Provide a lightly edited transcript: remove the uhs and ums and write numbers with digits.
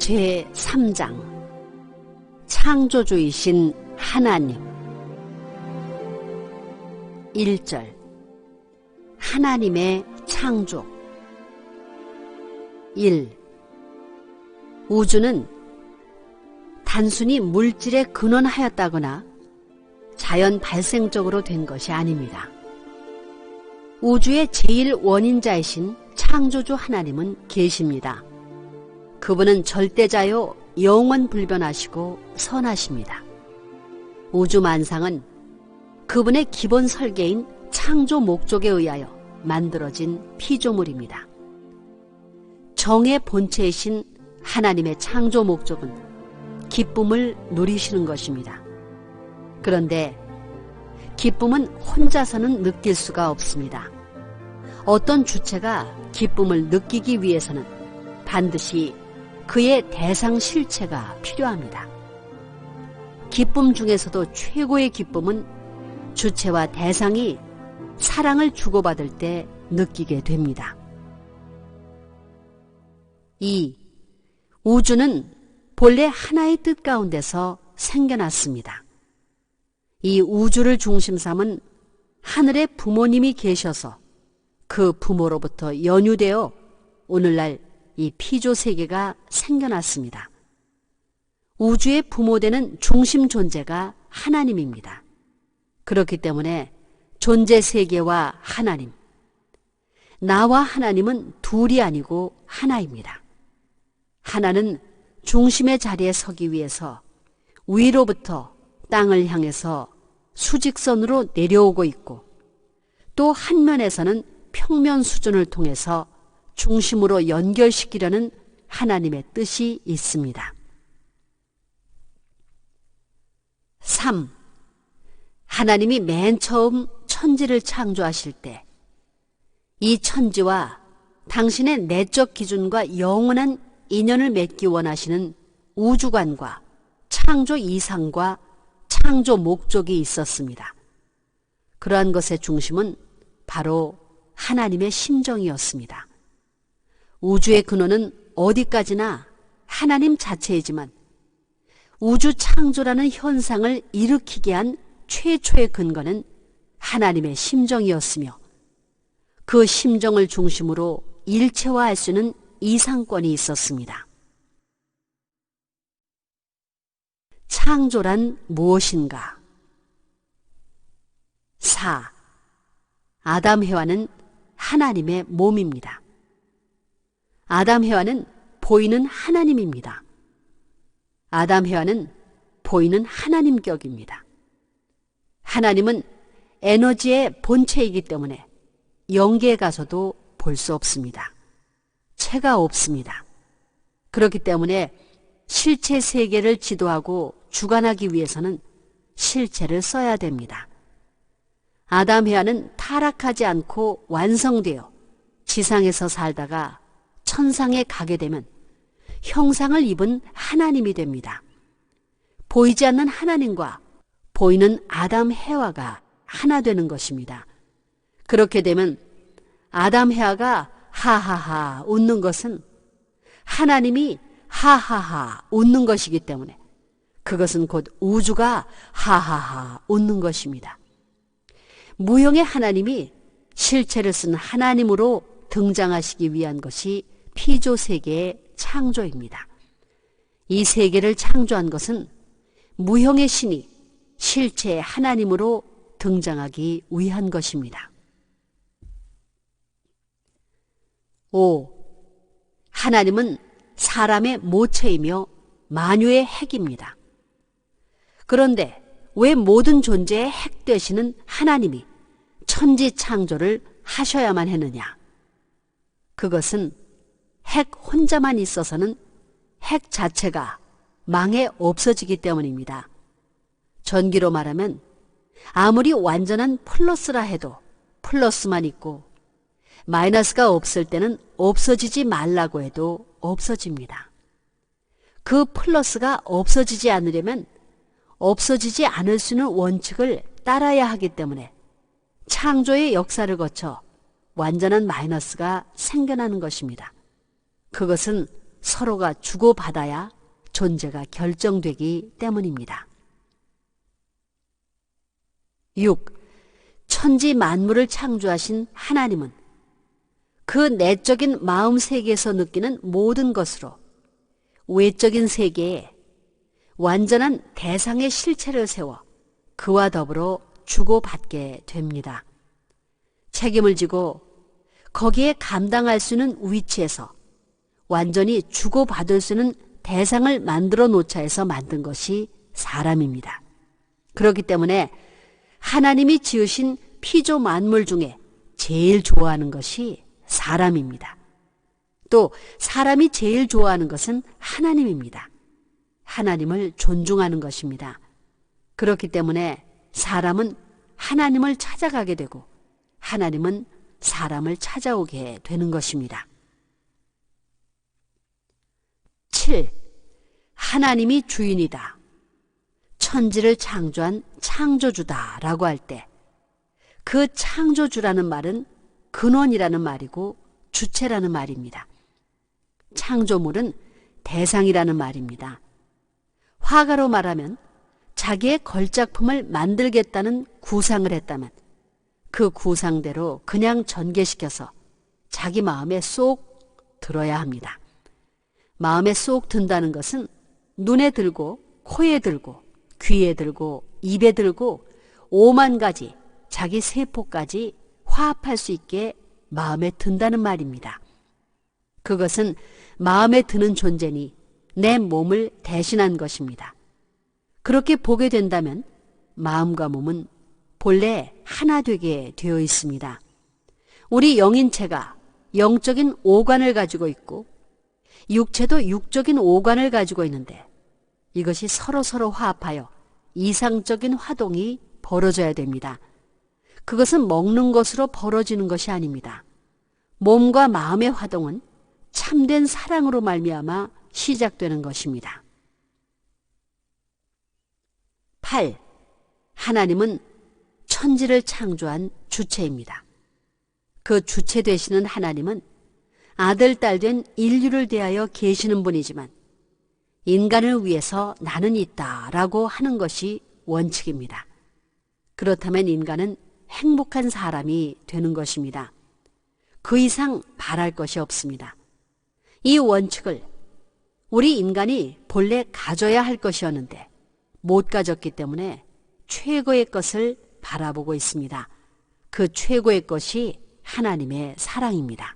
제3장 창조주이신 하나님. 1절 하나님의 창조. 1. 우주는 단순히 물질에 근원하였다거나 자연 발생적으로 된 것이 아닙니다. 우주의 제일 원인자이신 창조주 하나님은 계십니다. 그분은 절대자요 영원 불변하시고 선하십니다. 우주 만상은 그분의 기본 설계인 창조 목적에 의하여 만들어진 피조물입니다. 정의 본체이신 하나님의 창조 목적은 기쁨을 누리시는 것입니다. 그런데 기쁨은 혼자서는 느낄 수가 없습니다. 어떤 주체가 기쁨을 느끼기 위해서는 반드시 그의 대상 실체가 필요합니다. 기쁨 중에서도 최고의 기쁨은 주체와 대상이 사랑을 주고받을 때 느끼게 됩니다. 2. 우주는 본래 하나의 뜻 가운데서 생겨났습니다. 이 우주를 중심 삼은 하늘의 부모님이 계셔서 그 부모로부터 연유되어 오늘날 이 피조세계가 생겨났습니다. 우주의 부모되는 중심 존재가 하나님입니다. 그렇기 때문에 존재세계와 하나님, 나와 하나님은 둘이 아니고 하나입니다. 하나는 중심의 자리에 서기 위해서 위로부터 땅을 향해서 수직선으로 내려오고 있고, 또 한 면에서는 평면 수준을 통해서 중심으로 연결시키려는 하나님의 뜻이 있습니다. 3. 하나님이 맨 처음 천지를 창조하실 때 이 천지와 당신의 내적 기준과 영원한 인연을 맺기 원하시는 우주관과 창조 이상과 창조 목적이 있었습니다. 그러한 것의 중심은 바로 하나님의 심정이었습니다. 우주의 근원은 어디까지나 하나님 자체이지만 우주 창조라는 현상을 일으키게 한 최초의 근거는 하나님의 심정이었으며, 그 심정을 중심으로 일체화할 수 있는 이상권이 있었습니다. 창조란 무엇인가? 4. 아담 해와는 하나님의 몸입니다. 아담 해와는 보이는 하나님입니다. 아담 해와는 보이는 하나님 격입니다. 하나님은 에너지의 본체이기 때문에 영계에 가서도 볼 수 없습니다. 체가 없습니다. 그렇기 때문에 실체 세계를 지도하고 주관하기 위해서는 실체를 써야 됩니다. 아담 해와는 타락하지 않고 완성되어 지상에서 살다가 천상에 가게 되면 형상을 입은 하나님이 됩니다. 보이지 않는 하나님과 보이는 아담 해와가 하나 되는 것입니다. 그렇게 되면 아담 해와가 하하하 웃는 것은 하나님이 하하하 웃는 것이기 때문에 그것은 곧 우주가 하하하 웃는 것입니다. 무형의 하나님이 실체를 쓴 하나님으로 등장하시기 위한 것이 피조세계의 창조입니다. 이 세계를 창조한 것은 무형의 신이 실체의 하나님으로 등장하기 위한 것입니다. 5. 하나님은 사람의 모체이며 만유의 핵입니다. 그런데 왜 모든 존재의 핵 되시는 하나님이 천지 창조를 하셔야만 했느냐? 그것은 핵 혼자만 있어서는 핵 자체가 망해 없어지기 때문입니다. 전기로 말하면 아무리 완전한 플러스라 해도 플러스만 있고, 마이너스가 없을 때는 없어지지 말라고 해도 없어집니다. 그 플러스가 없어지지 않으려면 없어지지 않을 수 있는 원칙을 따라야 하기 때문에 창조의 역사를 거쳐 완전한 마이너스가 생겨나는 것입니다. 그것은 서로가 주고받아야 존재가 결정되기 때문입니다. 6. 천지 만물을 창조하신 하나님은 그 내적인 마음 세계에서 느끼는 모든 것으로 외적인 세계에 완전한 대상의 실체를 세워 그와 더불어 주고받게 됩니다. 책임을 지고 거기에 감당할 수 있는 위치에서 완전히 주고받을 수 있는 대상을 만들어 놓자 해서 만든 것이 사람입니다. 그렇기 때문에 하나님이 지으신 피조 만물 중에 제일 좋아하는 것이 사람입니다. 또 사람이 제일 좋아하는 것은 하나님입니다. 하나님을 존중하는 것입니다. 그렇기 때문에 사람은 하나님을 찾아가게 되고 하나님은 사람을 찾아오게 되는 것입니다. 7. 하나님이 주인이다. 천지를 창조한 창조주다 라고 할 때 그 창조주라는 말은 근원이라는 말이고 주체라는 말입니다. 창조물은 대상이라는 말입니다. 화가로 말하면 자기의 걸작품을 만들겠다는 구상을 했다면 그 구상대로 그냥 전개시켜서 자기 마음에 쏙 들어야 합니다. 마음에 쏙 든다는 것은 눈에 들고 코에 들고 귀에 들고 입에 들고 5만 가지 자기 세포까지 화합할 수 있게 마음에 든다는 말입니다. 그것은 마음에 드는 존재니 내 몸을 대신한 것입니다. 그렇게 보게 된다면 마음과 몸은 본래 하나 되게 되어 있습니다. 우리 영인체가 영적인 오관을 가지고 있고 육체도 육적인 오관을 가지고 있는데 이것이 서로 화합하여 이상적인 화동이 벌어져야 됩니다. 그것은 먹는 것으로 벌어지는 것이 아닙니다. 몸과 마음의 화동은 참된 사랑으로 말미암아 시작되는 것입니다. 8. 하나님은 천지를 창조한 주체입니다. 그 주체 되시는 하나님은 아들, 딸 된 인류를 대하여 계시는 분이지만 인간을 위해서 나는 있다라고 하는 것이 원칙입니다. 그렇다면 인간은 행복한 사람이 되는 것입니다. 그 이상 바랄 것이 없습니다. 이 원칙을 우리 인간이 본래 가져야 할 것이었는데 못 가졌기 때문에 최고의 것을 바라보고 있습니다. 그 최고의 것이 하나님의 사랑입니다.